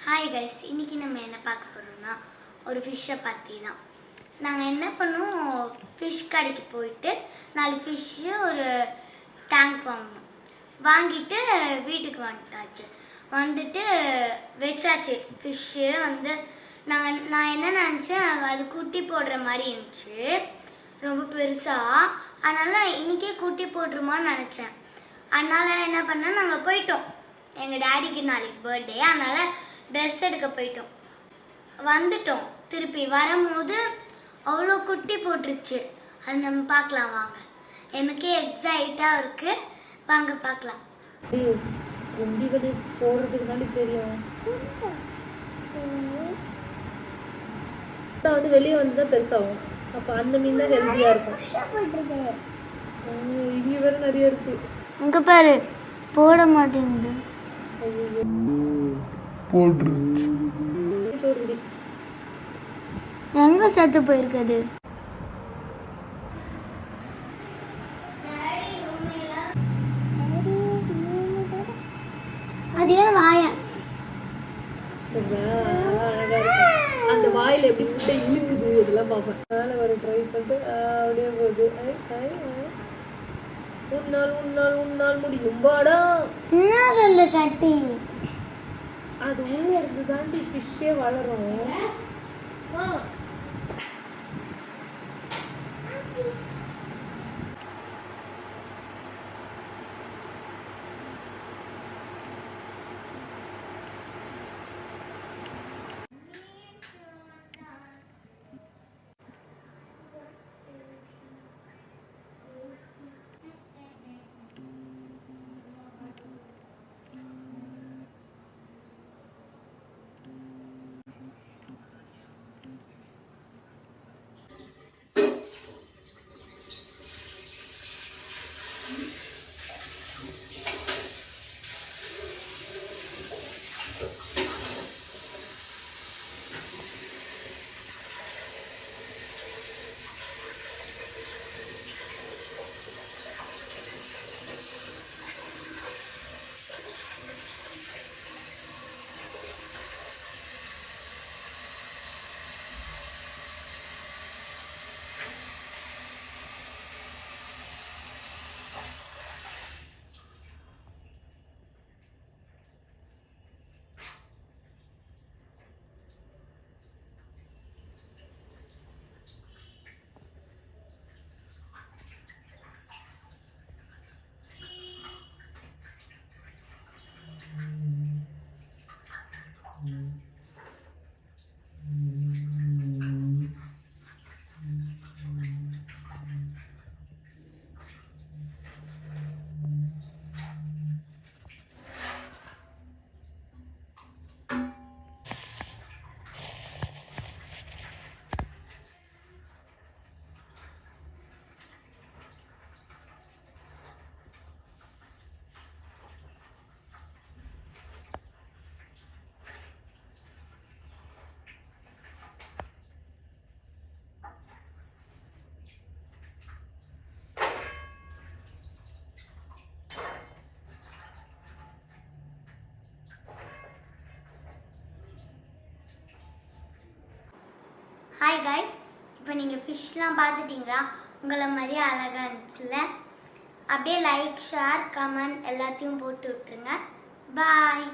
Hi guys, இன்றைக்கி நம்ம என்ன பார்க்க போகிறோம்னா ஒரு ஃபிஷ்ஷை பற்றி தான். நாங்கள் என்ன பண்ணோம், ஃபிஷ் கடைக்கு போயிட்டு 4 ஃபிஷ்ஷு ஒரு டேங்க் வாங்கினோம். வாங்கிட்டு வீட்டுக்கு வந்துட்டு வச்சாச்சு. ஃபிஷ்ஷு நான் என்ன நினச்சேன், அது குட்டி போடுற மாதிரி இருந்துச்சு, ரொம்ப பெருசாக. அதனால் இன்றைக்கே குட்டி போட்டுருமான்னு நினச்சேன். அதனால் என்ன பண்ணோம், நாங்கள் போயிட்டோம். எங்கள் டேடிக்கு நாளைக்கு பர்த்டே, அதனால் ட்ரெஸ் எடுக்க போயிட்டோம். வந்துட்டோம். திருப்பி வரும்போது அவ்வளோ குட்டி போட்டுருச்சு. அது நம்ம பார்க்கலாம் வாங்க. எனக்கே எக்ஸைட்டாக இருக்குது, வாங்க பார்க்கலாம். போடுறதுக்கு தெரியும். வந்து வெளியே வந்து தான் பெருசாகும். அப்போ அந்த மீன் தான் ஹெல்த்தியாக இருக்கும். இங்கே வேற நிறைய இருக்கு. இங்கே பாரு, போட மாட்டேங்குது. போட்டுருச்சு. எங்க செத்து போயிருக்குது? அதே வாய அந்த வாயில எப்படி முட்டை இழுக்குது இதெல்லாம் பார்ப்பேன். மேலே வர ட்ரை பண்ணிட்டு அப்படியே போகுது. உன்னால் முடியும் பாடா. என்ன கட்டி அது உள்ள இருந்து தாண்டி ஃபிஷ்ஷே வளரும். ஹாய் கைஸ், இப்போ நீங்கள் ஃபிஷ்லாம் பார்த்துட்டிங்களா? உங்களை மாதிரியே அழகாக இருந்துச்சுல்ல? அப்படியே லைக், ஷேர், கமெண்ட் எல்லாத்தையும் போட்டு விட்டுருங்க. பாய்.